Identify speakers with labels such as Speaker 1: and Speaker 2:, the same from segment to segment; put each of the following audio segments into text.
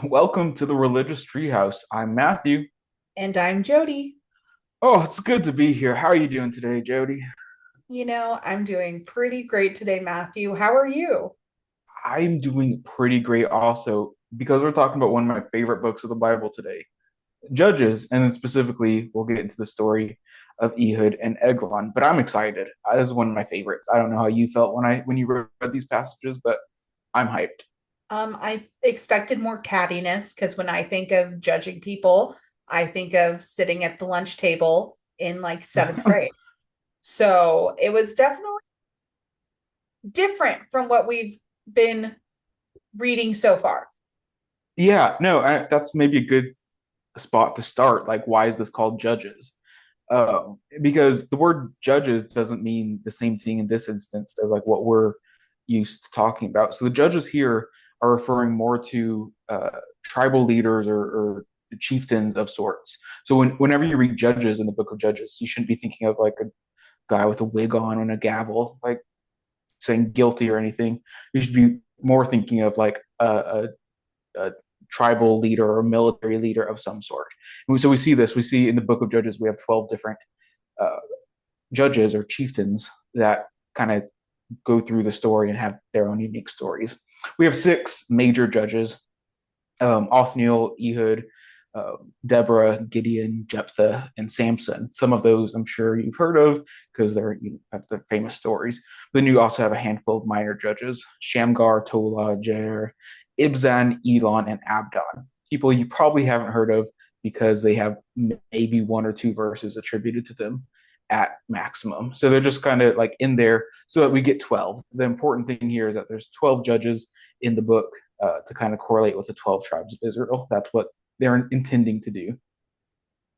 Speaker 1: Welcome to the Religious Treehouse. I'm Matthew.
Speaker 2: And I'm Jody.
Speaker 1: Oh, it's good to be here. How are you doing today, Jody?
Speaker 2: I'm doing pretty great today, Matthew. How are you?
Speaker 1: I'm doing pretty great also because we're talking about one of my favorite books of the Bible today, Judges, and then specifically we'll get into the story of Ehud and Eglon. But I'm excited. This is one of my favorites. I don't know how you felt when you read these passages, but I'm hyped.
Speaker 2: I expected more cattiness because when I think of judging people, I think of sitting at the lunch table in like seventh grade. So it was definitely different from what we've been reading so far.
Speaker 1: Yeah, no, that's maybe a good spot to start. Like, why is this called Judges? Because the word judges doesn't mean the same thing in this instance as like what we're used to talking about. So the judges here are referring more to tribal leaders or chieftains of sorts. So whenever you read Judges in the book of Judges, you shouldn't be thinking of like a guy with a wig on and a gavel, like saying guilty or anything. You should be more thinking of like a tribal leader or military leader of some sort. And so we see this. We see in the book of Judges, we have 12 different uh, judges or chieftains that kind of go through the story and have their own unique stories. We have six major judges: Othniel, Ehud, uh, Deborah, Gideon, Jephthah, and Samson. Some of those I'm sure you've heard of because have the famous stories. Then you also have a handful of minor judges: Shamgar, Tola, Jair, Ibzan, Elon, and Abdon. People you probably haven't heard of because they have maybe one or two verses attributed to them at maximum. So they're just kind of like in there so that we get 12. The important thing here is that there's 12 judges in the book to kind of correlate with the 12 tribes of Israel. That's what they're intending to do.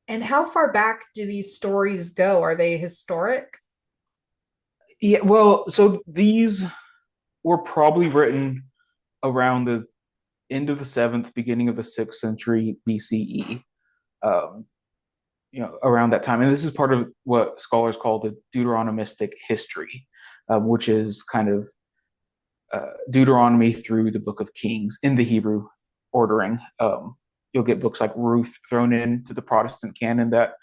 Speaker 2: And how far back do these stories go? Are they historic?
Speaker 1: Yeah, well, so these were probably written around the end of the seventh, beginning of the sixth century BCE. Um, around that time, and this is part of what scholars call the Deuteronomistic history, which is kind of Deuteronomy through the Book of Kings in the Hebrew ordering. You'll get books like Ruth thrown into the Protestant canon that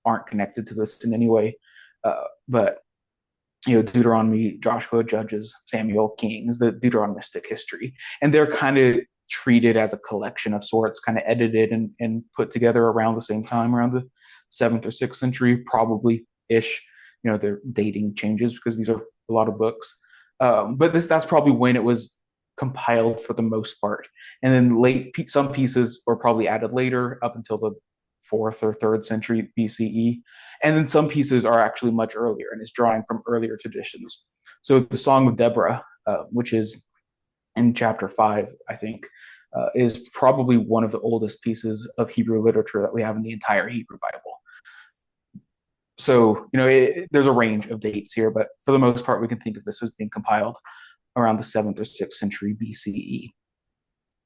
Speaker 1: aren't connected to this in any way, but Deuteronomy, Joshua, Judges, Samuel, Kings, the Deuteronomistic history, and they're kind of treated as a collection of sorts, kind of edited and put together around the same time, around the seventh or sixth century, probably ish. Their dating changes because these are a lot of books, but that's probably when it was compiled for the most part, and then some pieces were probably added later up until the fourth or third century BCE, and then some pieces are actually much earlier and is drawing from earlier traditions. So the Song of Deborah, which is in chapter 5, I think, is probably one of the oldest pieces of Hebrew literature that we have in the entire Hebrew Bible. So, there's a range of dates here, but for the most part, we can think of this as being compiled around the 7th or 6th century BCE.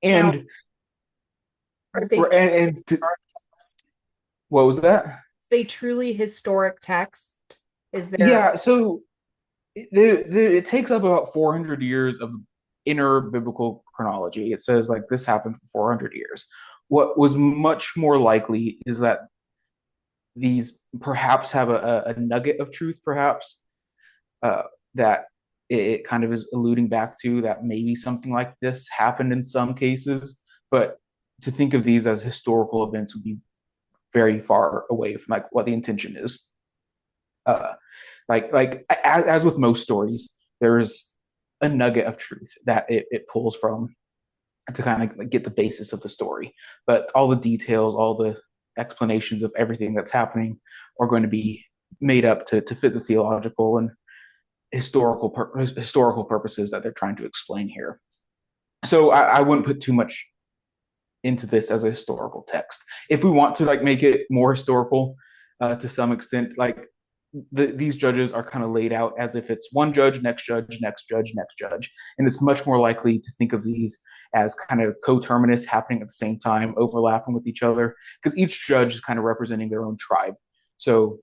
Speaker 2: Now,
Speaker 1: And,
Speaker 2: are they
Speaker 1: and what was that?
Speaker 2: truly historic text? Is there
Speaker 1: Yeah, so it takes up about 400 years of inner biblical chronology. It says like this happened for 400 years. What was much more likely is that these perhaps have a nugget of truth, perhaps uh, that it kind of is alluding back to that maybe something like this happened in some cases, but to think of these as historical events would be very far away from like what the intention is. Uh, as with most stories, there's a nugget of truth that it pulls from to kind of like get the basis of the story. But all the details, all the explanations of everything that's happening are going to be made up to fit the theological and historical purposes that they're trying to explain here. So I wouldn't put too much into this as a historical text. If we want to like make it more historical to some extent, like these judges are kind of laid out as if it's one judge, next judge, next judge, next judge, and it's much more likely to think of these as kind of coterminous, happening at the same time, overlapping with each other, because each judge is kind of representing their own tribe. So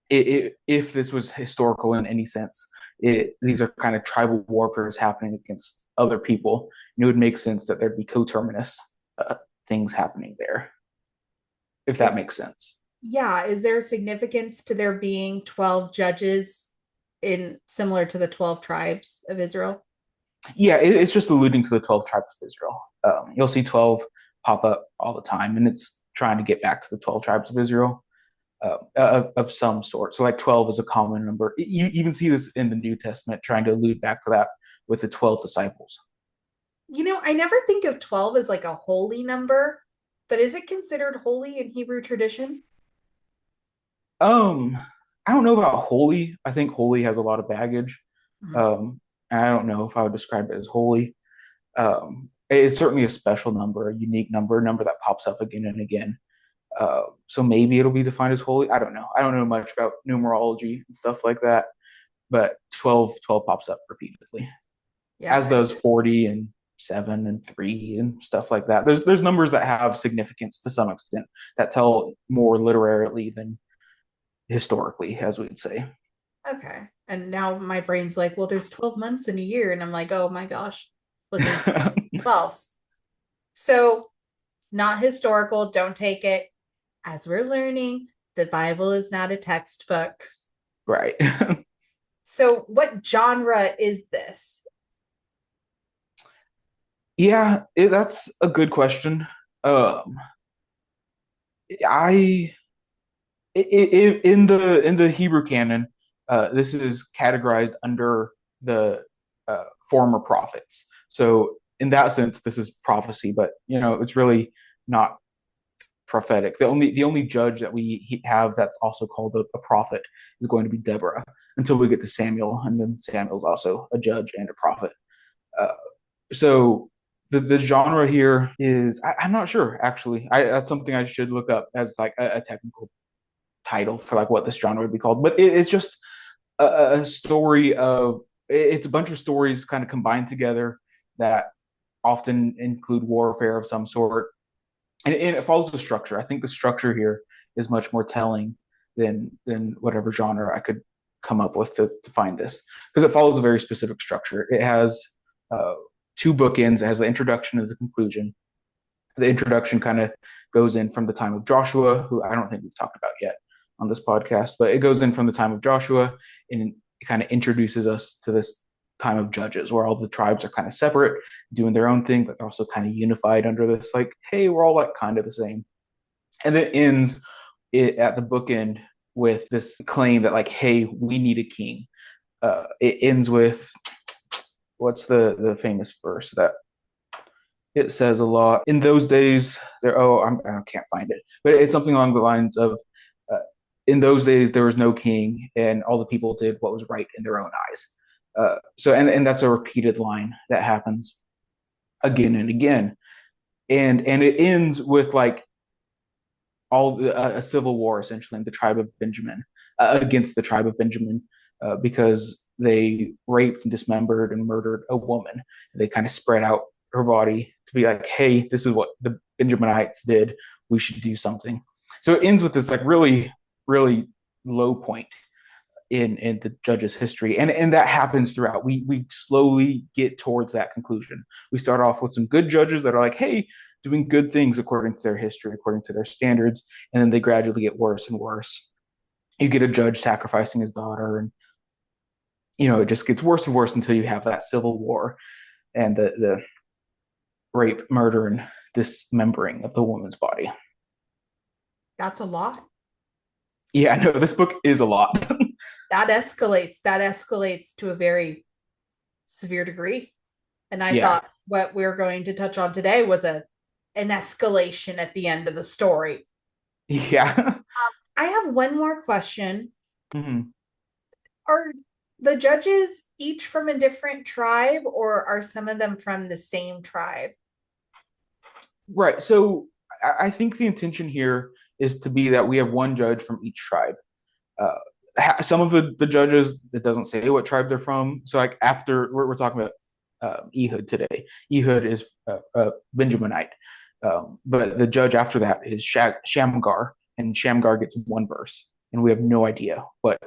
Speaker 1: if this was historical in any sense, these are kind of tribal warfares happening against other people. And it would make sense that there'd be coterminous things happening there, if
Speaker 2: Is
Speaker 1: that makes sense.
Speaker 2: Yeah, is there significance to there being 12 judges in similar to the 12 tribes of Israel?
Speaker 1: Yeah, it's just alluding to the 12 tribes of Israel. You'll see 12 pop up all the time, and it's trying to get back to the 12 tribes of Israel of some sort. So, like 12 is a common number. You even see this in the New Testament, trying to allude back to that with the 12 disciples.
Speaker 2: I never think of 12 as like a holy number, but is it considered holy in Hebrew tradition?
Speaker 1: Um, I don't know about holy. I think holy has a lot of baggage.
Speaker 2: Mhm.
Speaker 1: And I don't know if I would describe it as holy. It's certainly a special number, a unique number, a number that pops up again and again. So maybe it'll be defined as holy. I don't know. I don't know much about numerology and stuff like that, but 12 pops up repeatedly,
Speaker 2: Yeah,
Speaker 1: as does 40 and 7 and 3 and stuff like that. There's numbers that have significance to some extent that tell more literarily than historically, as we'd say.
Speaker 2: okay. And now my brain's like, well, there's 12 months in a year. And I'm like, oh my gosh, looking for 12s. So, not historical. Don't take it. As we're learning, the Bible is not a textbook.
Speaker 1: Right.
Speaker 2: So, what genre is this?
Speaker 1: Yeah, that's a good question. Um, I in the Hebrew canon, this is categorized under the former prophets. So in that sense, this is prophecy, but it's really not prophetic. The only judge that we have that's also called a prophet is going to be Deborah until we get to Samuel, and then Samuel's also a judge and a prophet. Uh, so the genre here is I'm not sure actually. That's something I should look up as like a technical title for like what this genre would be called, but it's just a story of it's a bunch of stories kind of combined together that often include warfare of some sort, and it follows the structure. I think the structure here is much more telling than whatever genre I could come up with to find this, because it follows a very specific structure. It has uh, two bookends. It has the introduction and the conclusion. The introduction kind of goes in from the time of Joshua, who I don't think we've talked about yet on this podcast, but it goes in from the time of Joshua and it kind of introduces us to this time of Judges, where all the tribes are kind of separate, doing their own thing, but they're also kind of unified under this, like, hey, we're all like kind of the same. And then it ends at the bookend with this claim that, like, hey, we need a king. It ends with what's the famous verse that it says a lot. In those days, there. Oh, I can't find it, but it's something along the lines of, uh, "In those days, there was no king, and all the people did what was right in their own eyes." And that's a repeated line that happens again and again, and it ends with like all a civil war essentially in the tribe of Benjamin against the tribe of Benjamin because they raped and dismembered and murdered a woman. They kind of spread out her body to be like, hey, this is what the Benjaminites did. We should do something. So it ends with this like really, really low point in the judge's history, and that happens throughout. We slowly get towards that conclusion. We start off with some good judges that are like, hey, doing good things according to their history, according to their standards, and then they gradually get worse and worse. You get a judge sacrificing his daughter, and it just gets worse and worse until you have that civil war and the rape, murder, and dismembering of the woman's body.
Speaker 2: That's a lot.
Speaker 1: Yeah, no, this book is a lot.
Speaker 2: That escalates. That escalates to a very severe degree. And I
Speaker 1: Yeah,
Speaker 2: thought what we're going to touch on today was an escalation at the end of the story.
Speaker 1: yeah.
Speaker 2: I have one more question.
Speaker 1: Mhm.
Speaker 2: Are the judges each from a different tribe, or are some of them from the same tribe?
Speaker 1: Right. So I think the intention here is to be that we have one judge from each tribe. Uh, some of the judges, it doesn't say what tribe they're from. So like after we're talking about Ehud today. Ehud is a Benjaminite, but the judge after that is Shamgar, and Shamgar gets one verse, and we have no idea what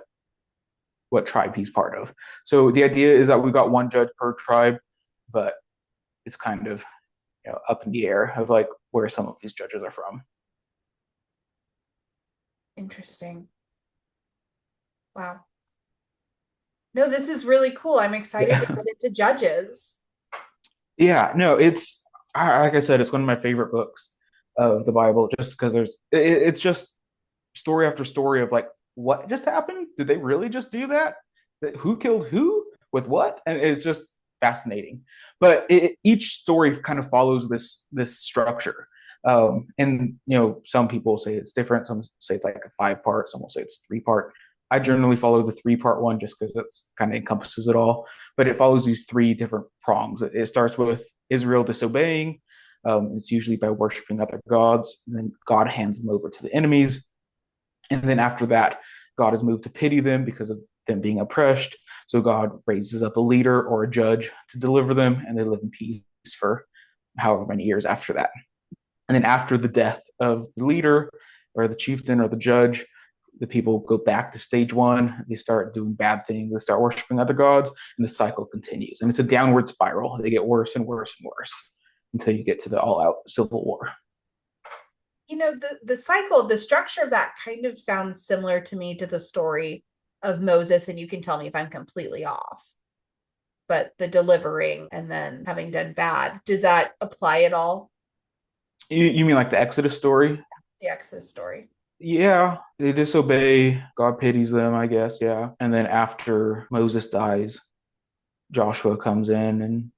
Speaker 1: tribe he's part of. So the idea is that we've got one judge per tribe, but it's kind of up in the air of like where some of these judges are from.
Speaker 2: Interesting. Wow. No, this is really cool. I'm excited to
Speaker 1: Yeah.
Speaker 2: get into Judges.
Speaker 1: Yeah, no, like I said, it's one of my favorite books of the Bible, just because it's just story after story of like what just happened? Did they really just do that? Who killed who with what? And it's just fascinating. But each story kind of follows this structure. And some people say it's different. Some say it's like a 5 part. Some will say it's 3 part. I generally follow the 3 part one just because that's kind of encompasses it all. But it follows these 3 different prongs. It starts with Israel disobeying. It's usually by worshiping other gods, and then God hands them over to the enemies. And then after that, God is moved to pity them because of them being oppressed. So God raises up a leader or a judge to deliver them, and they live in peace for however many years after that. And then after the death of the leader or the chieftain or the judge, the people go back to stage one. They start doing bad things. They start worshiping other gods, and the cycle continues. And it's a downward spiral. They get worse and worse and worse until you get to the all out civil war.
Speaker 2: The cycle, the structure of that kind of sounds similar to me to the story of Moses, and you can tell me if I'm completely off. But the delivering and then having done bad, does that apply at all?
Speaker 1: You mean like the Exodus story?
Speaker 2: The Exodus story.
Speaker 1: Yeah, they disobey. God pities them, I guess. Yeah. And then after Moses dies, Joshua comes in and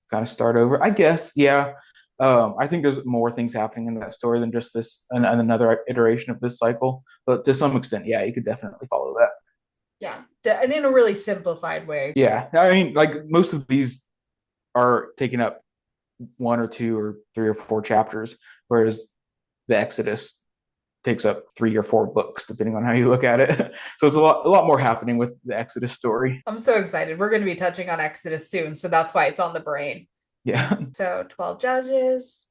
Speaker 1: kind of start over. I guess. Yeah. I think there's more things happening in that story than just this and another iteration of this cycle. But to some extent, yeah, you could definitely follow that.
Speaker 2: Yeah. And in a really simplified way.
Speaker 1: Yeah. I mean, like most of these are taking up 1 or 2 or 3 or 4 chapters, whereas the Exodus takes up 3 or 4 books, depending on how you look at it. So it's a lot more happening with the Exodus story.
Speaker 2: I'm so excited. We're going to be touching on Exodus soon, so that's why it's on the brain.
Speaker 1: Yeah.
Speaker 2: So 12 judges,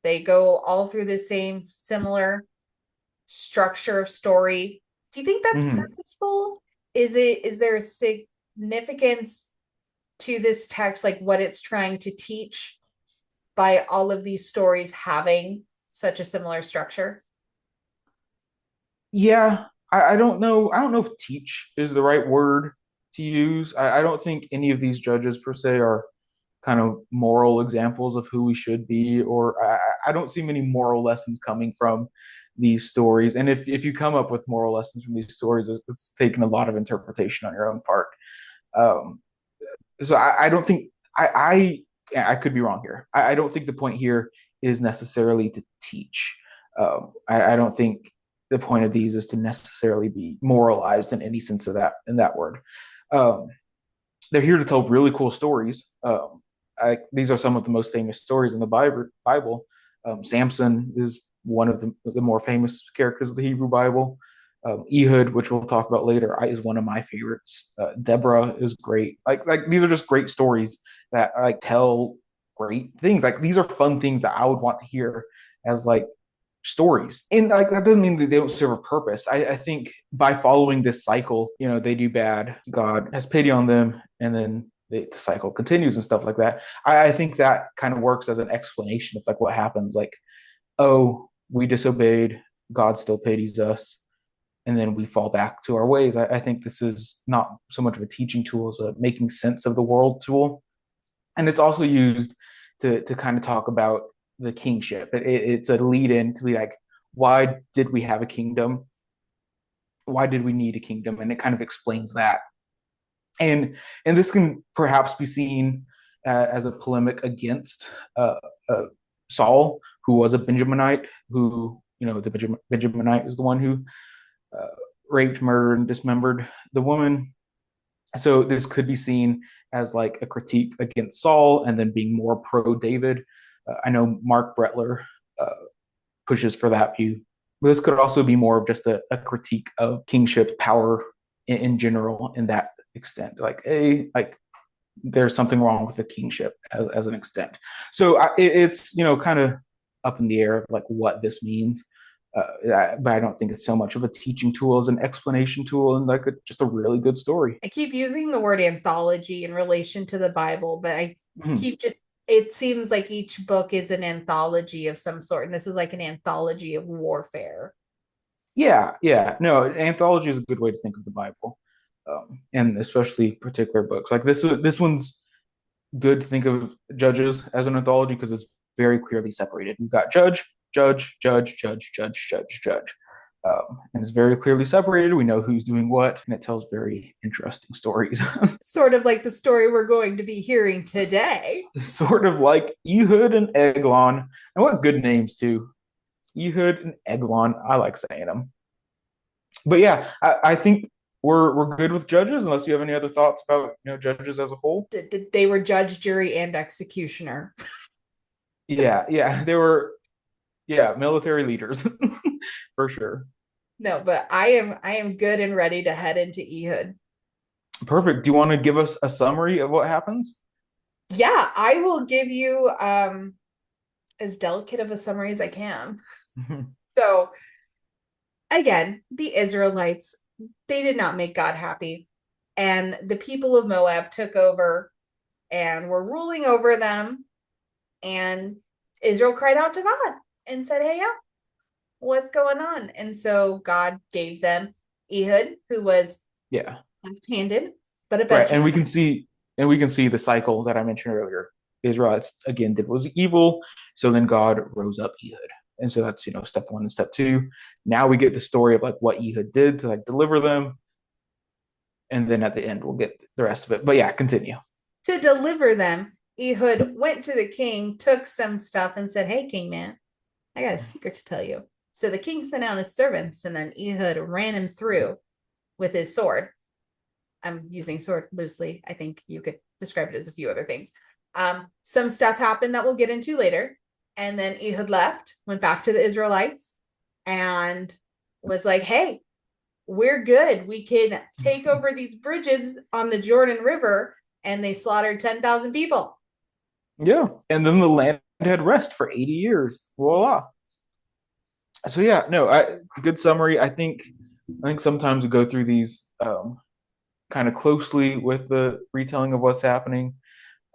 Speaker 2: they go all through the same similar structure of story. Do you think that's
Speaker 1: Mm-hmm.
Speaker 2: purposeful? Is there a significance to this text, like what it's trying to teach by all of these stories having such a similar structure?
Speaker 1: Yeah. I don't know. I don't know if teach is the right word to use. I don't think any of these judges per se are kind of moral examples of who we should be, or I don't see many moral lessons coming from these stories. And if you come up with moral lessons from these stories, it's taken a lot of interpretation on your own part. Um, so I don't think I could be wrong here. I don't think the point here is necessarily to teach. I don't think the point of these is to necessarily be moralized in any sense of that word. Um, they're here to tell really cool stories. These are some of the most famous stories in the Bible. Samson is one of the more famous characters of the Hebrew Bible. Ehud, which we'll talk about later, is one of my favorites. Deborah is great. Like these are just great stories that like tell great things. Like these are fun things that I would want to hear as like stories. And like that doesn't mean that they don't serve a purpose. I think by following this cycle, they do bad. God has pity on them, and then the cycle continues and stuff like that. I think that kind of works as an explanation of like what happens. Like, oh, we disobeyed, God still pities us, and then we fall back to our ways. I think this is not so much of a teaching tool as a making sense of the world tool. And it's also used to kind of talk about the kingship. It's a lead in to be like, why did we have a kingdom? Why did we need a kingdom? And it kind of explains that. And this can perhaps be seen as a polemic against uh, Saul, who was a Benjaminite, who the Benjaminite is the one who uh, raped, murdered, and dismembered the woman. So this could be seen as like a critique against Saul, and then being more pro David. I know Mark Brettler uh, pushes for that view. But this could also be more of just a critique of kingship power in general, in that extent. Like, like there's something wrong with the kingship as an extent. So it's kind of up in the air of like what this means. But I don't think it's so much of a teaching tool as an explanation tool, and like just a really good story.
Speaker 2: I keep using the word anthology in relation to the Bible, but I
Speaker 1: Mm-hmm.
Speaker 2: keep just it seems like each book is an anthology of some sort, and this is like an anthology of warfare.
Speaker 1: Yeah, yeah. No, anthology is a good way to think of the Bible, and especially particular books like this. This one's good to think of Judges as an anthology because it's very clearly separated. We've got judge, judge, judge, judge, judge, judge, judge. And it's very clearly separated. We know who's doing what, and it tells very interesting stories.
Speaker 2: Sort of like the story we're going to be hearing today.
Speaker 1: Sort of like Ehud and Eglon. And what good names, too. Ehud and Eglon. I like saying them. But yeah, I think we're good with Judges, unless you have any other thoughts about Judges as a whole.
Speaker 2: They were judge, jury, and executioner.
Speaker 1: Yeah, yeah, they were military leaders for sure.
Speaker 2: No, but I am good and ready to head into Ehud.
Speaker 1: Perfect. Do you want to give us a summary of what happens?
Speaker 2: Yeah, I will give you as delicate of a summary as I can. So again, the Israelites, they did not make God happy. And the people of Moab took over and were ruling over them. And Israel cried out to God and said, "Hey, yeah, what's going on?" And so God gave them Ehud, who was
Speaker 1: Yeah.
Speaker 2: left-handed, but
Speaker 1: Right.
Speaker 2: eventually,
Speaker 1: And we can see the cycle that I mentioned earlier. Israelites again did what was evil, so then God rose up Ehud. And so that's step one and step two. Now we get the story of like what Ehud did to like deliver them, and then at the end we'll get the rest of it. But yeah, continue.
Speaker 2: to deliver them, Ehud went to the king, took some stuff, and said, "Hey, king man, I got a secret to tell you." So the king sent out his servants, and then Ehud ran him through with his sword. I'm using sword loosely. I think you could describe it as a few other things. Some stuff happened that we'll get into later. And then Ehud left, went back to the Israelites, and was like, "Hey, we're good. We can take over these bridges on the Jordan River." And they slaughtered 10,000 people.
Speaker 1: Yeah. And then the land had rest for 80 years. Voila. So yeah, no, good summary. I think sometimes we go through these kind of closely with the retelling of what's happening.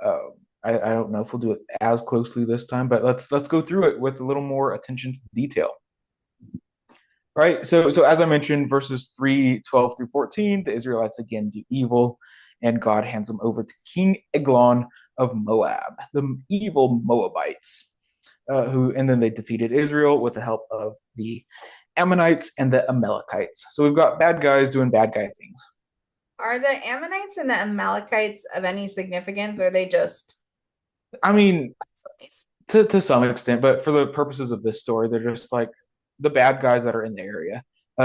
Speaker 1: Uh, I don't know if we'll do it as closely this time, but let's go through it with a little more attention to detail. Right. So as I mentioned, verses 3:12 through 14, the Israelites again do evil, and God hands them over to King Eglon of Moab, the evil Moabites, who and then they defeated Israel with the help of the Ammonites and the Amalekites. So we've got bad guys doing bad guy things.
Speaker 2: Are the Ammonites and the Amalekites of any significance, or are they just
Speaker 1: I mean, to some extent, but for the purposes of this story, they're just like the bad guys that are in the area.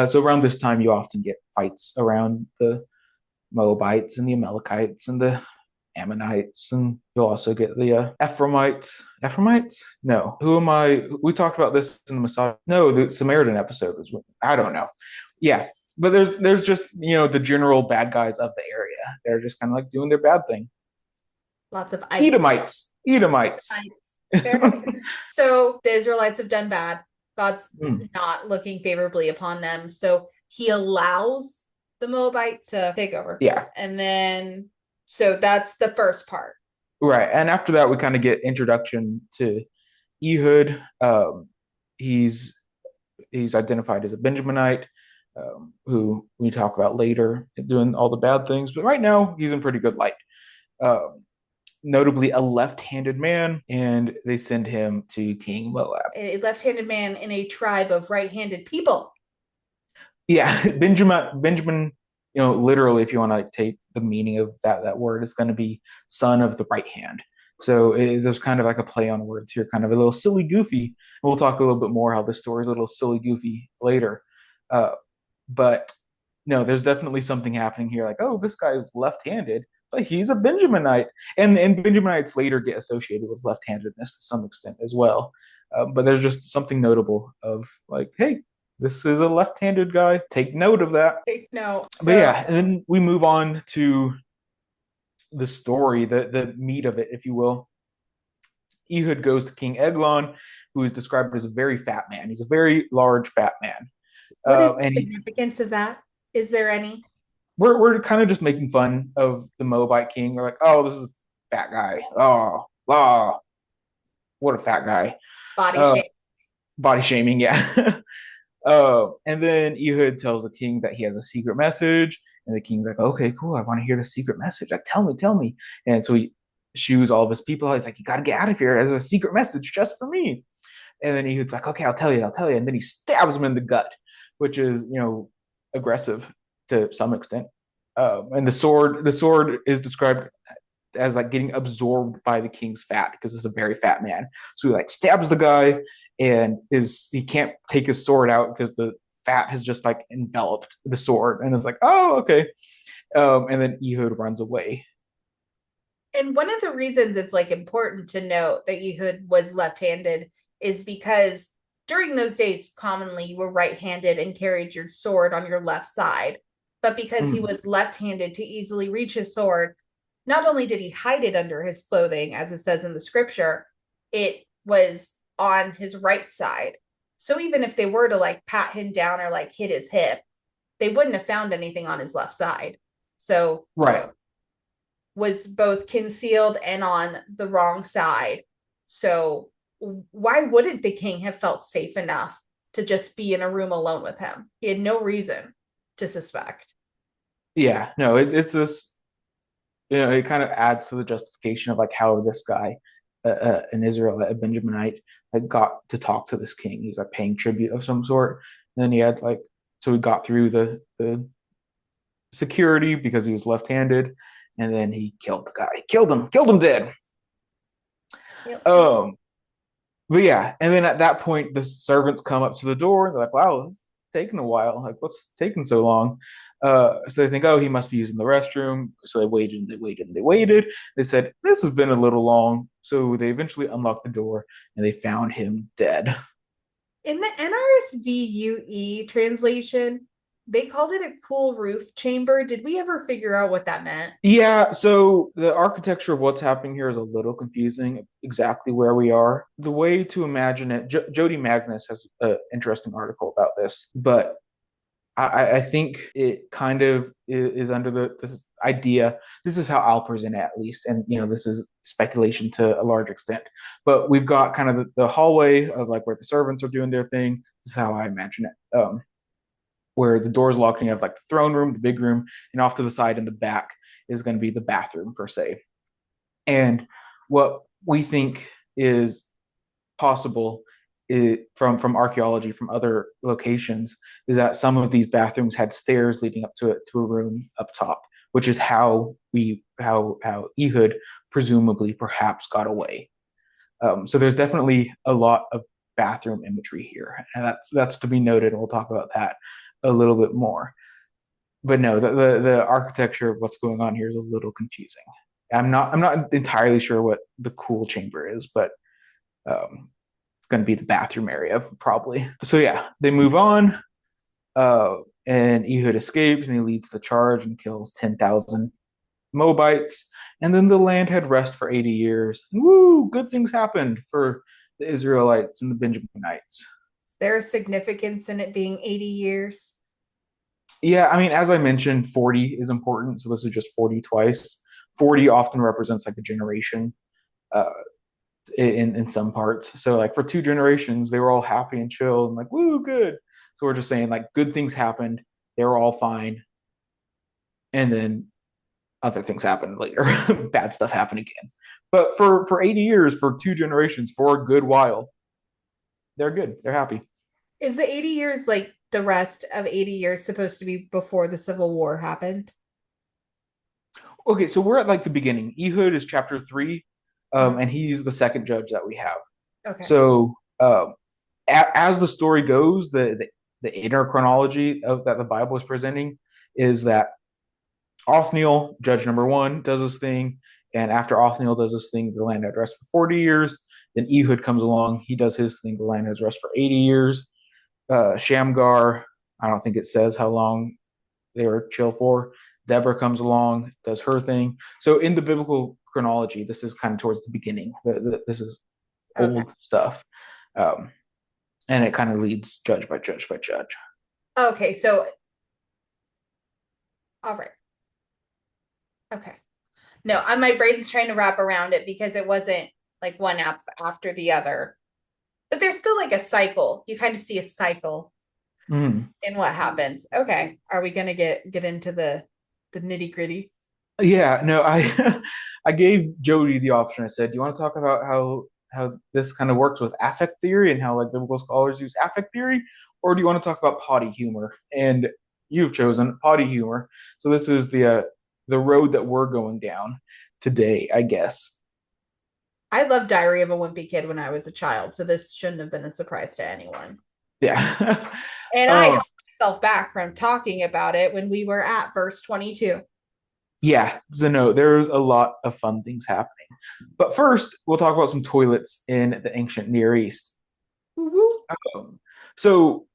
Speaker 1: So around this time, you often get fights around the Moabites and the Amalekites and the Ammonites, and you'll also get the Ephraimites. Ephraimites? No. Who am I? We talked about this in the Messiah. No, the Samaritan episode was. I don't know. Yeah, but there's just the general bad guys of the area. They're just kind of like doing their bad thing.
Speaker 2: lots of ice?
Speaker 1: Edomites. Edomites.
Speaker 2: So the Israelites have done bad. God's
Speaker 1: Mm.
Speaker 2: not looking favorably upon them. So he allows the Moabites to take over.
Speaker 1: Yeah.
Speaker 2: And then, so that's the first part.
Speaker 1: Right. And after that, we kind of get introduction to Ehud. He's identified as a Benjaminite, who we talk about later, doing all the bad things. But right now, he's in pretty good light. Notably, a left-handed man, and they send him to King Moab.
Speaker 2: A left-handed man in a tribe of right-handed people.
Speaker 1: Yeah, Benjamin. Literally, if you want to like take the meaning of that word, it's going to be son of the right hand. So there's kind of like a play on words here, kind of a little silly, goofy. We'll talk a little bit more how this story is a little silly, goofy later. But no, there's definitely something happening here. Like, oh, this guy is left-handed, but he's a Benjaminite, and Benjaminites later get associated with left-handedness to some extent as well. But there's just something notable of like, hey, this is a left-handed guy. Take note of that.
Speaker 2: Take note.
Speaker 1: But yeah, and then we move on to the story, the meat of it, if you will. Ehud goes to King Eglon, who is described as a very fat man. He's a very large, fat man.
Speaker 2: What is the significance of that? Is there any?
Speaker 1: We're kind of just making fun of the Moabite king. We're like, oh, this is a fat guy. Oh, Ah, what a fat guy.
Speaker 2: Body
Speaker 1: Uh,
Speaker 2: shape.
Speaker 1: body shaming, yeah. And then Ehud tells the king that he has a secret message, and the king's like, "Okay, cool. I want to hear the secret message. Like, tell me, tell me." And so he shoos all of his people. He's like, "You got to get out of here. As a secret message just for me." And then Ehud's like, "Okay, I'll tell you, I'll tell you." And then he stabs him in the gut, which is, aggressive to some extent. And the sword is described as like getting absorbed by the king's fat because it's a very fat man. So he like stabs the guy, and he can't take his sword out because the fat has just like enveloped the sword, and it's like, oh, okay. And then Ehud runs away.
Speaker 2: And one of the reasons it's like important to note that Ehud was left-handed is because during those days, commonly you were right-handed and carried your sword on your left side. But because he
Speaker 1: Mm.
Speaker 2: was left-handed to easily reach his sword, not only did he hide it under his clothing, as it says in the scripture, it was on his right side. So even if they were to like pat him down or like hit his hip, they wouldn't have found anything on his left side. So
Speaker 1: Right.
Speaker 2: was both concealed and on the wrong side. So why wouldn't the king have felt safe enough to just be in a room alone with him? He had no reason to suspect.
Speaker 1: Yeah. No, it's this. It kind of adds to the justification of like how this guy, an Israel, a Benjaminite, had got to talk to this king. He was like paying tribute of some sort. And then he had like, so he got through the security because he was left-handed, and then he killed the guy, killed him dead.
Speaker 2: Yep.
Speaker 1: Um, but yeah, and then at that point, the servants come up to the door and they're like, "Wow, it's taking a while. Like, what's taking so long?" So they think, "Oh, he must be using the restroom." So they waited and they waited and they waited. They said, "This has been a little long." So they eventually unlocked the door and they found him dead.
Speaker 2: In the NRSVUE translation, they called it a cool roof chamber. Did we ever figure out what that meant?
Speaker 1: Yeah, so the architecture of what's happening here is a little confusing, exactly where we are. The way to imagine it, Jody Magnus has an interesting article about this, but I think it kind of is under this idea. This is how I'll present it, at least, and this is speculation to a large extent. But we've got kind of the hallway of like where the servants are doing their thing. This is how I imagine it. Where the door's locked and you have like the throne room, the big room, and off to the side in the back is going to be the bathroom per se. And what we think is possible from archaeology from other locations is that some of these bathrooms had stairs leading up to a room up top, which is how Ehud presumably perhaps got away. So there's definitely a lot of bathroom imagery here, and that's to be noted. We'll talk about that a little bit more. But no, the architecture of what's going on here is a little confusing. I'm not entirely sure what the cool chamber is, but it's going to be the bathroom area probably. So yeah, they move on, and Ehud escapes and he leads the charge and kills 10,000 Moabites. And then the land had rest for 80 years. Woo! Good things happened for the Israelites and the Benjaminites.
Speaker 2: Is there a significance in it being 80 years?
Speaker 1: Yeah, I mean, as I mentioned, 40 is important. So this is just 40 twice. 40 often represents like a generation uh, in some parts. So like for two generations, they were all happy and chill and like, woo, good. So we're just saying like good things happened. They were all fine. And then other things happened later. Bad stuff happened again. But for 80 years, for two generations, for a good while, they're good. They're happy.
Speaker 2: Is the 80 years like the rest of 80 years supposed to be before the Civil War happened?
Speaker 1: Okay, so we're at like the beginning. Ehud is chapter 3,
Speaker 2: Uh,
Speaker 1: and he's the second judge that we have.
Speaker 2: okay.
Speaker 1: So as the story goes, the inner chronology that the Bible is presenting is that Othniel, judge number one, does his thing, and after Othniel does his thing, the land had rest for 40 years. Then Ehud comes along, he does his thing, the land has rest for 80 years. Shamgar, I don't think it says how long they were chill for. Deborah comes along, does her thing. So in the biblical chronology, this is kind of towards the beginning. This is
Speaker 2: Okay.
Speaker 1: old stuff, um, and it kind of leads judge by judge by judge.
Speaker 2: Okay. So, all right. Okay. No, my brain's trying to wrap around it because it wasn't like one after the other. But there's still like a cycle. You kind of see a cycle
Speaker 1: Mm.
Speaker 2: in what happens. Okay. Are we gonna get into the nitty-gritty?
Speaker 1: Yeah, no, I I gave Jody the option. I said, "Do you want to talk about how this kind of works with affect theory and how like biblical scholars use affect theory, or do you want to talk about potty humor?" And you've chosen potty humor. So this is the road that we're going down today, I guess.
Speaker 2: I loved Diary of a Wimpy Kid when I was a child, so this shouldn't have been a surprise to anyone.
Speaker 1: Yeah.
Speaker 2: And I
Speaker 1: Um,
Speaker 2: held myself back from talking about it when we were at verse 22.
Speaker 1: yeah, so no, there's a lot of fun things happening. But first, we'll talk about some toilets in the ancient Near East.
Speaker 2: Woo-woo.
Speaker 1: Um, so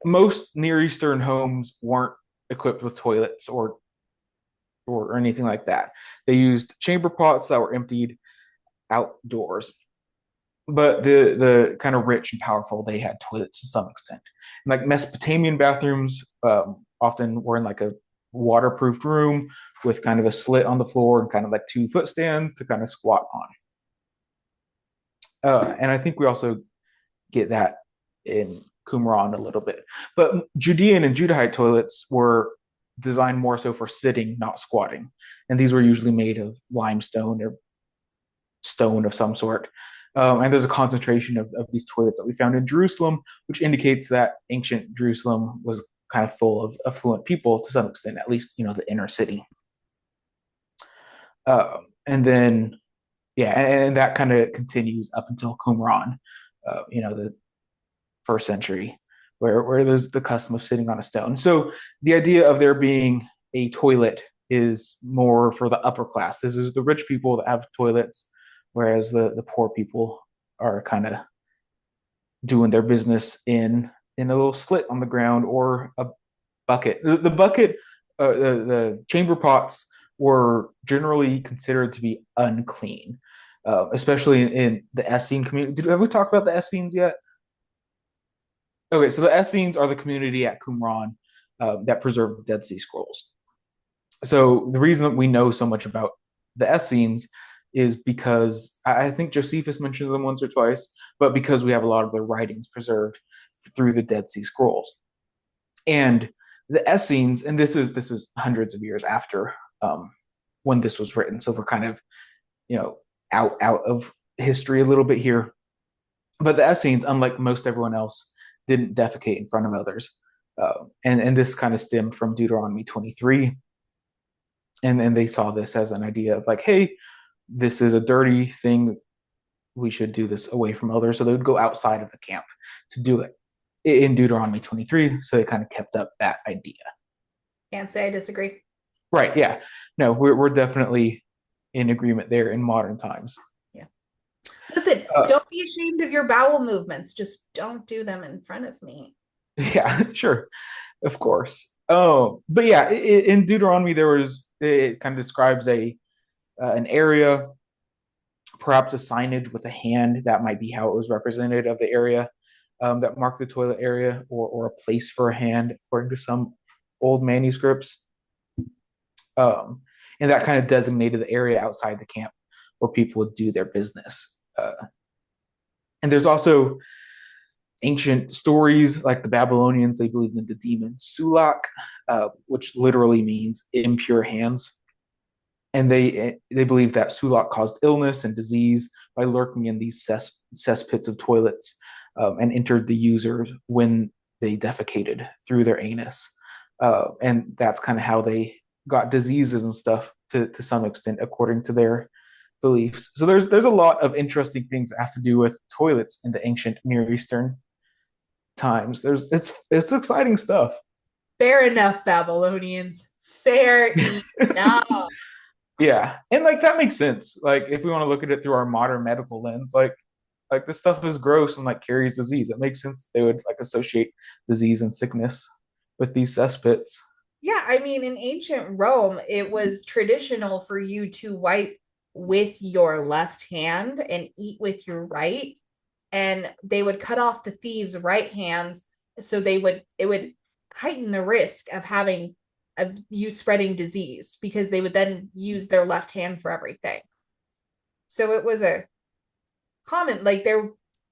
Speaker 1: most Near Eastern homes weren't equipped with toilets or anything like that. They used chamber pots that were emptied outdoors. But the kind of rich and powerful, they had toilets to some extent. And like Mesopotamian bathrooms often were in like a waterproofed room with kind of a slit on the floor and kind of like 2 foot stands to kind of squat on. And I think we also get that in Qumran a little bit. But Judean and Judahite toilets were designed more so for sitting, not squatting. And these were usually made of limestone or stone of some sort. And there's a concentration of these toilets that we found in Jerusalem, which indicates that ancient Jerusalem was kind of full of affluent people to some extent, at least, the inner city. And then, yeah, and that kind of continues up until Qumran, the first century, where there's the custom of sitting on a stone. So the idea of there being a toilet is more for the upper class. This is the rich people that have toilets, whereas the poor people are kind of doing their business in a little slit on the ground or a bucket. The bucket, the chamber pots were generally considered to be unclean, especially in the Essene community. Have we talked about the Essenes yet? Okay, so the Essenes are the community at Qumran that preserved the Dead Sea Scrolls. So the reason that we know so much about the Essenes is because I think Josephus mentions them once or twice, but because we have a lot of their writings preserved through the Dead Sea Scrolls. And the Essenes, and this is hundreds of years after when this was written, so we're kind of out of history a little bit here. But the Essenes, unlike most everyone else, didn't defecate in front of others, and this kind of stemmed from Deuteronomy 23, and they saw this as an idea of like, hey, this is a dirty thing. We should do this away from others. So they would go outside of the camp to do it in Deuteronomy 23. So they kind of kept up that idea.
Speaker 2: Can't say I disagree.
Speaker 1: Right. Yeah. No, we're definitely in agreement there in modern times.
Speaker 2: Yeah. Listen,
Speaker 1: Uh,
Speaker 2: don't be ashamed of your bowel movements. Just don't do them in front of me.
Speaker 1: yeah, sure. Of course. Oh, but yeah, in Deuteronomy, it kind of describes an area, perhaps a signage with a hand. That might be how it was represented of the area that marked the toilet area, or a place for a hand, according to some old manuscripts. And that kind of designated the area outside the camp where people would do their business. And there's also ancient stories like the Babylonians, they believed in the demon Sulak, which literally means impure hands. And they believed that Sulak caused illness and disease by lurking in these cesspits of toilets and entered the users when they defecated through their anus. And that's kind of how they got diseases and stuff to some extent, according to their beliefs. So there's a lot of interesting things that have to do with toilets in the ancient Near Eastern times. It's exciting stuff.
Speaker 2: Fair enough, Babylonians. Fair enough.
Speaker 1: Yeah, and like that makes sense. Like if we want to look at it through our modern medical lens, like this stuff is gross and like carries disease. It makes sense they would like associate disease and sickness with these cesspits.
Speaker 2: Yeah, I mean, in ancient Rome, it was traditional for you to wipe with your left hand and eat with your right. And they would cut off the thieves' right hands so it would heighten the risk of you spreading disease because they would then use their left hand for everything. So it was common. Like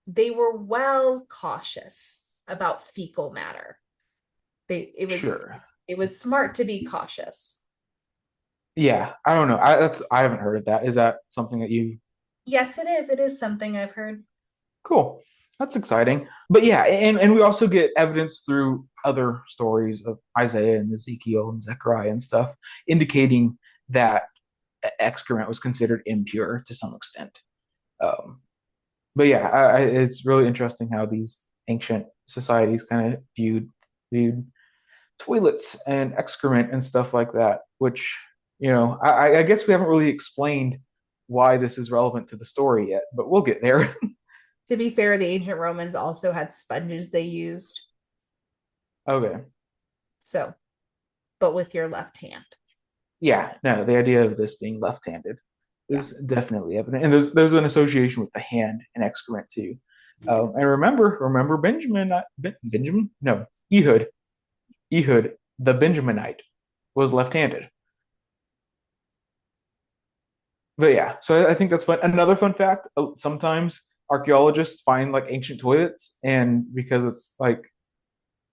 Speaker 2: they were well cautious about fecal matter. They
Speaker 1: Sure.
Speaker 2: it was smart to be cautious.
Speaker 1: Yeah, I don't know. I haven't heard of that. Is that something that you
Speaker 2: Yes, it is. It is something I've heard.
Speaker 1: cool? That's exciting. But yeah, and we also get evidence through other stories of Isaiah and Ezekiel and Zechariah and stuff, indicating that excrement was considered impure to some extent. Um, but yeah, it's really interesting how these ancient societies kind of viewed toilets and excrement and stuff like that. Which I guess we haven't really explained why this is relevant to the story yet, but we'll get there.
Speaker 2: To be fair, the ancient Romans also had sponges they used.
Speaker 1: Okay.
Speaker 2: So, but with your left hand.
Speaker 1: Yeah, no, the idea of this being left-handed
Speaker 2: Yeah.
Speaker 1: is definitely evident, and there's an association with the hand and excrement too. And remember Benjamin, Benjamin, no, Ehud, the Benjaminite, was left-handed. But yeah, so I think that's fun. Another fun fact: sometimes archaeologists find like ancient toilets, and because it's like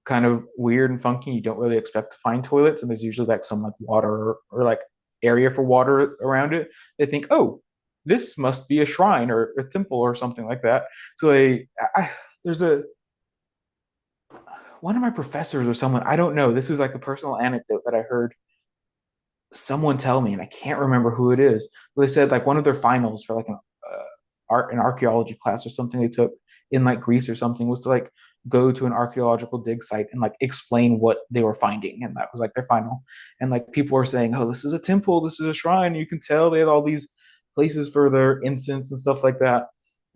Speaker 1: kind of weird and funky. You don't really expect to find toilets, and there's usually like some like water or like area for water around it. They think, oh, this must be a shrine or a temple or something like that. So there's a one of my professors or someone I don't know. This is like a personal anecdote that I heard someone tell me, and I can't remember who it is. But they said like one of their finals for like an archaeology class or something they took in like Greece or something was to like go to an archaeological dig site and like explain what they were finding, and that was like their final. And like people were saying, "Oh, this is a temple, this is a shrine." You can tell they had all these places for their incense and stuff like that.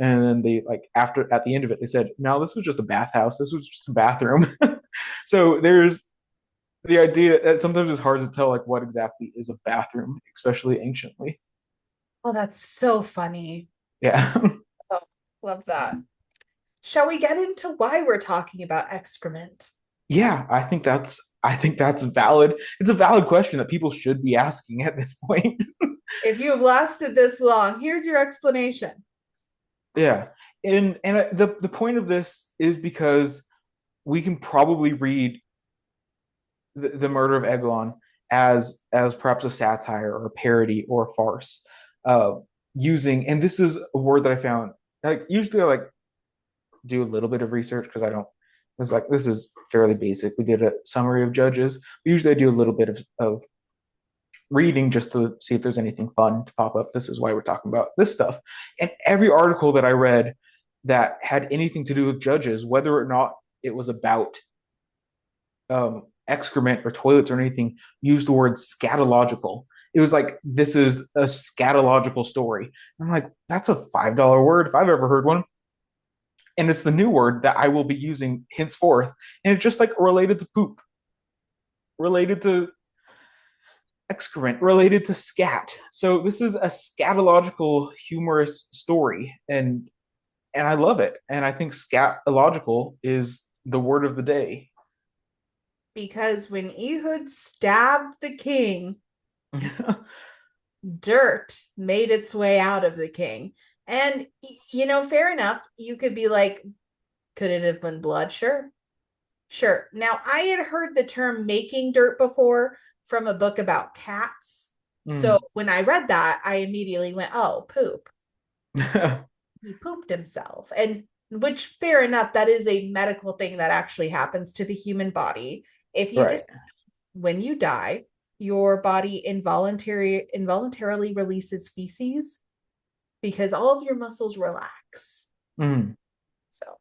Speaker 1: And then they like after at the end of it, they said, "No, this was just a bathhouse. This was just a bathroom." So there's the idea that sometimes it's hard to tell like what exactly is a bathroom, especially anciently.
Speaker 2: Oh, that's so funny.
Speaker 1: Yeah.
Speaker 2: Oh, love that. Shall we get into why we're talking about excrement?
Speaker 1: Yeah, I think that's valid. It's a valid question that people should be asking at this point.
Speaker 2: If you've lasted this long, here's your explanation.
Speaker 1: Yeah. And the point of this is because we can probably read the murder of Eglon as perhaps a satire or a parody or a farce, uh, using and this is a word that I found like usually I like do a little bit of research because I don't. It's like this is fairly basic. We did a summary of judges. Usually I do a little bit of reading just to see if there's anything fun to pop up. This is why we're talking about this stuff. And every article that I read that had anything to do with judges, whether or not it was about excrement or toilets or anything, used the word scatological. It was like this is a scatological story. I'm like, that's a $5 word if I've ever heard one. And it's the new word that I will be using henceforth. And it's just like related to poop, related to excrement, related to scat. So this is a scatological, humorous story, and I love it. And I think scatological is the word of the day.
Speaker 2: Because when Ehud stabbed the king, dirt made its way out of the king. And, fair enough. You could be like, could it have been blood? Sure. Sure. Now, I had heard the term making dirt before from a book about cats. So
Speaker 1: Mm.
Speaker 2: when I read that, I immediately went, oh, poop. He pooped himself. And which, fair enough, that is a medical thing that actually happens to the human body. If you did,
Speaker 1: Right.
Speaker 2: when you die, your body involuntarily releases feces because all of your muscles relax.
Speaker 1: Mm.
Speaker 2: So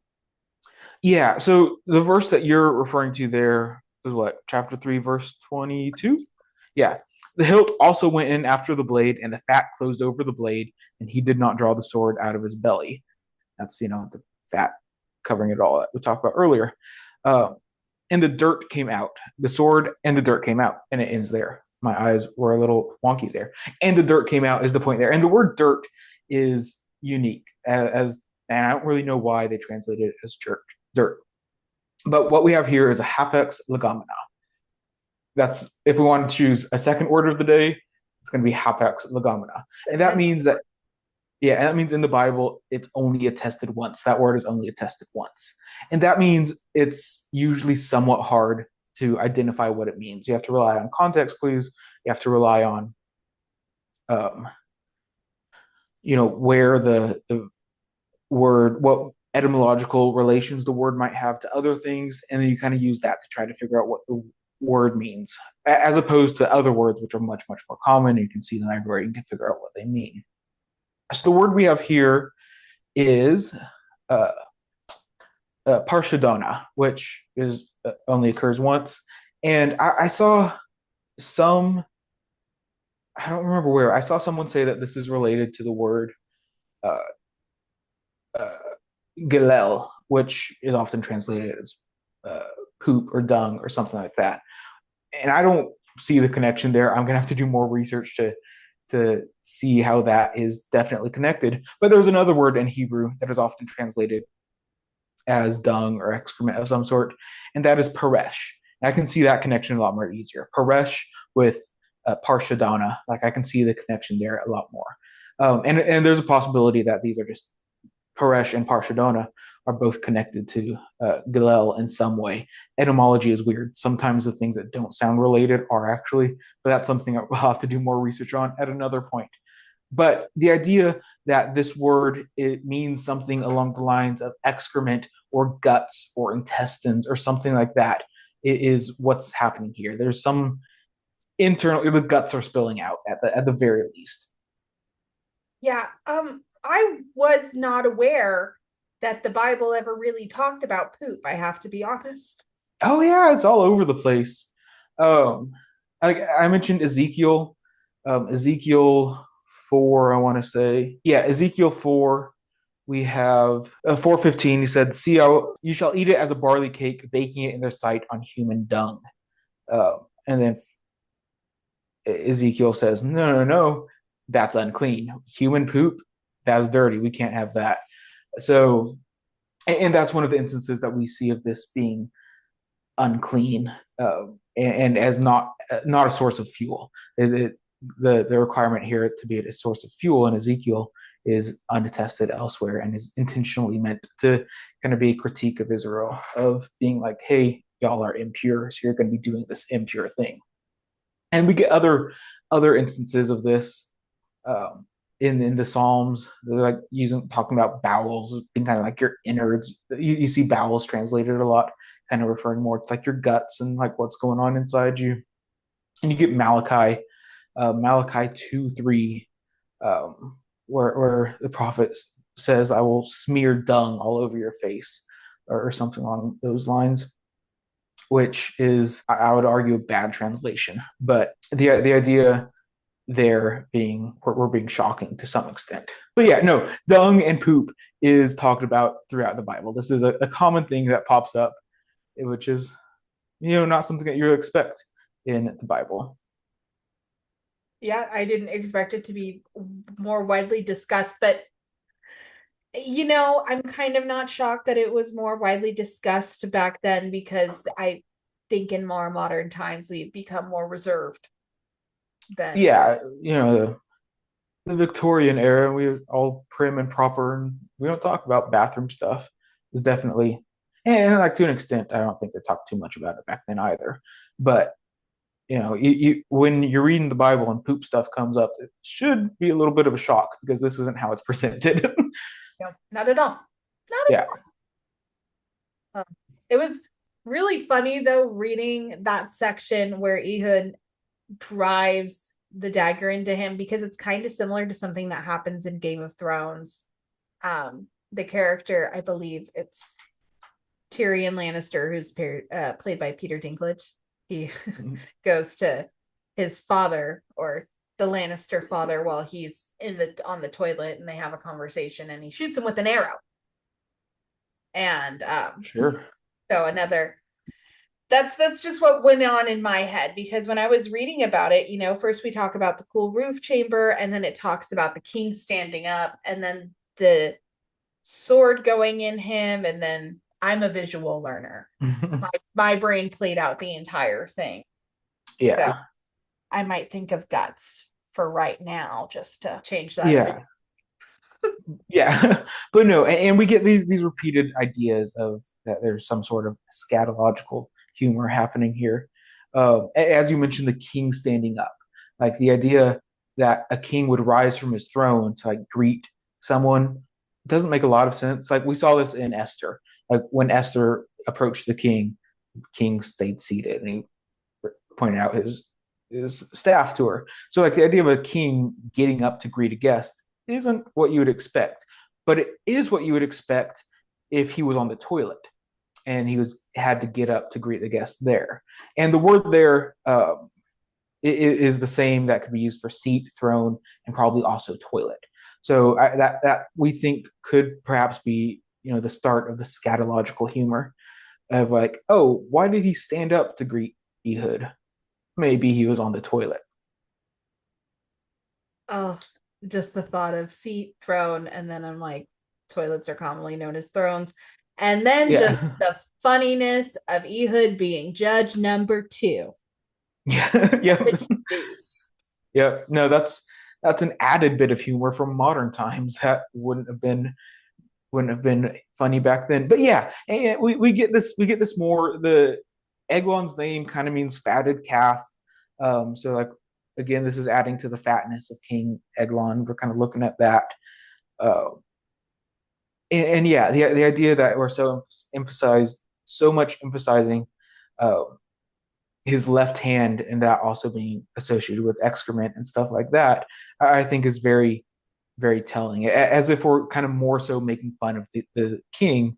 Speaker 1: Yeah. So the verse that you're referring to there is what? Chapter 3, verse 22? Yeah. The hilt also went in after the blade, and the fat closed over the blade, and he did not draw the sword out of his belly. That's, the fat covering it all that we talked about earlier. Uh, and the dirt came out. The sword and the dirt came out, and it ends there. My eyes were a little wonky there. And the dirt came out is the point there. And the word dirt is unique and I don't really know why they translated it as dirt. But what we have here is a hapex legomena. That's if we want to choose a second word of the day, it's going to be hapex legomena. And that means that Yeah, and that means in the Bible, it's only attested once. That word is only attested once. And that means it's usually somewhat hard to identify what it means. You have to rely on context clues. You have to rely on, um, where the word, what etymological relations the word might have to other things. And then you kind of use that to try to figure out what the word means, as opposed to other words, which are much, much more common. You can see them everywhere. You can figure out what they mean. So the word we have here is uh, Parshadona, which is only occurs once. And I saw some, I don't remember where, I saw someone say that this is related to the word uh, uh, Gilel, which is often translated as uh, poop or dung or something like that. And I don't see the connection there. I'm going to have to do more research to see how that is definitely connected. But there's another word in Hebrew that is often translated as dung or excrement of some sort, and that is paresh. And I can see that connection a lot more easier. Paresh with parshadana, like I can see the connection there a lot more. And there's a possibility that these are just paresh and parshadana are both connected to Gilel in some way. Etymology is weird. Sometimes the things that don't sound related are actually, but that's something I'll have to do more research on at another point. But the idea that this word, it means something along the lines of excrement or guts or intestines or something like that is what's happening here. There's some internal, the guts are spilling out at the very least.
Speaker 2: Yeah, I was not aware that the Bible ever really talked about poop, I have to be honest.
Speaker 1: Oh yeah, it's all over the place. Um, I mentioned Ezekiel, Ezekiel 4. I want to say, yeah, Ezekiel 4. We have 4:15. He said, "See how you shall eat it as a barley cake, baking it in their sight on human dung." And then Ezekiel says, "No, no, no, that's unclean. Human poop, that's dirty. We can't have that." So, and that's one of the instances that we see of this being unclean, and as not a source of fuel. The requirement here to be a source of fuel in Ezekiel is unattested elsewhere and is intentionally meant to kind of be a critique of Israel, of being like, hey, y'all are impure, so you're going to be doing this impure thing. And we get other instances of this in the Psalms. They're like talking about bowels being kind of like your innards. You see bowels translated a lot, kind of referring more to like your guts and like what's going on inside you. And you get Malachi 2:3, where the prophet says, "I will smear dung all over your face," or something along those lines, which is, I would argue, a bad translation. But the idea there being, we're being shocking to some extent. But yeah, no, dung and poop is talked about throughout the Bible. This is a common thing that pops up, which is, not something that you would expect in the Bible.
Speaker 2: Yeah, I didn't expect it to be more widely discussed, but I'm kind of not shocked that it was more widely discussed back then, because I think in more modern times we've become more reserved than.
Speaker 1: Yeah, the Victorian era, we were all prim and proper, and we don't talk about bathroom stuff. It's definitely, and like to an extent, I don't think they talked too much about it back then either. But when you're reading the Bible and poop stuff comes up, it should be a little bit of a shock because this isn't how it's presented.
Speaker 2: No, not at all. Not at
Speaker 1: Yeah,
Speaker 2: all. It was really funny though, reading that section where Ehud drives the dagger into him, because it's kind of similar to something that happens in Game of Thrones. The character, I believe it's Tyrion Lannister, who's played by Peter Dinklage. He goes to his father, or the Lannister father, while he's on the toilet, and they have a conversation, and he shoots him with an arrow. And
Speaker 1: sure.
Speaker 2: so that's just what went on in my head, because when I was reading about it, first we talk about the cool roof chamber, and then it talks about the king standing up, and then the sword going in him, and then I'm a visual learner. My brain played out the entire thing. So
Speaker 1: Yeah,
Speaker 2: I might think of guts for right now, just to change that.
Speaker 1: yeah. Yeah, but no, and we get these repeated ideas of that there's some sort of scatological humor happening here. As you mentioned, the king standing up, like the idea that a king would rise from his throne to like greet someone doesn't make a lot of sense. Like we saw this in Esther, like when Esther approached the king stayed seated and he pointed out his staff to her. So like the idea of a king getting up to greet a guest isn't what you would expect, but it is what you would expect if he was on the toilet and he was had to get up to greet the guest there. And the word there is the same that could be used for seat, throne, and probably also toilet. So that we think could perhaps be the start of the scatological humor of like, oh, why did he stand up to greet Ehud? Maybe he was on the toilet.
Speaker 2: Oh, just the thought of seat, throne, and then I'm like, toilets are commonly known as thrones. And then just
Speaker 1: Yeah.
Speaker 2: the funniness of Ehud being judge number two.
Speaker 1: Yeah. Yeah.
Speaker 2: Judge Deuce.
Speaker 1: Yeah. No, that's an added bit of humor from modern times that wouldn't have been funny back then. But yeah, and we get this more. The Eglon's name kind of means fatted calf. So like again, this is adding to the fatness of King Eglon. We're kind of looking at that. Uh, and yeah, the idea that we're so much emphasizing uh, his left hand and that also being associated with excrement and stuff like that, I think is very, very telling. As if we're kind of more so making fun of the king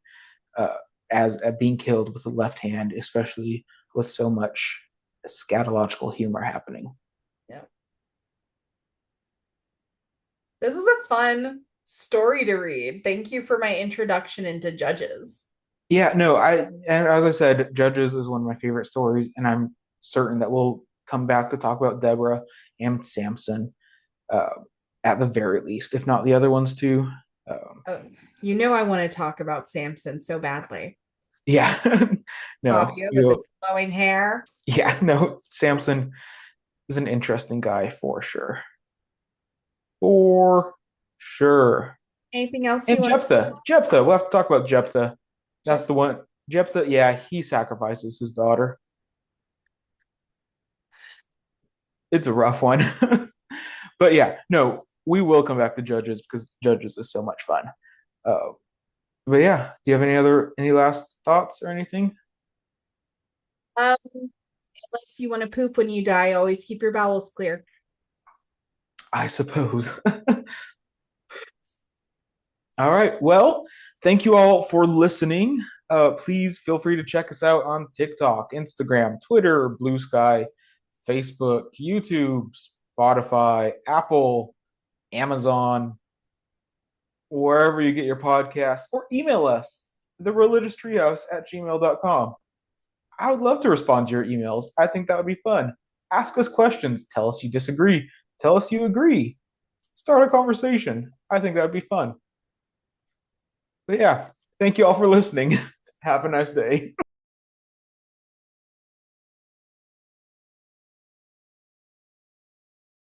Speaker 1: uh, as being killed with the left hand, especially with so much scatological humor happening.
Speaker 2: Yeah. This was a fun story to read. Thank you for my introduction into judges.
Speaker 1: Yeah, no, and as I said, Judges is one of my favorite stories, and I'm certain that we'll come back to talk about Deborah and Samson uh, at the very least, if not the other ones too.
Speaker 2: Oh, you know I want to talk about Samson so badly.
Speaker 1: Yeah, no,
Speaker 2: Fabio with his flowing hair.
Speaker 1: yeah, no, Samson is an interesting guy for sure, for sure.
Speaker 2: Anything else you
Speaker 1: And
Speaker 2: want
Speaker 1: Jephthah, we'll have to talk about Jephthah. That's
Speaker 2: to?
Speaker 1: the one. Jephthah, yeah, he sacrifices his daughter. It's a rough one. But yeah, no, we will come back to Judges because Judges is so much fun. Uh, but yeah, do you have any last thoughts or anything?
Speaker 2: Unless you want to poop when you die, always keep your bowels clear.
Speaker 1: I suppose. All right. Well, thank you all for listening. Please feel free to check us out on TikTok, Instagram, Twitter, Bluesky, Facebook, YouTube, Spotify, Apple, Amazon, wherever you get your podcasts, or email us, threligioustreehouse@gmail.com. I would love to respond to your emails. I think that would be fun. Ask us questions. Tell us you disagree. Tell us you agree. Start a conversation. I think that would be fun. But yeah, thank you all for listening. Have a nice day.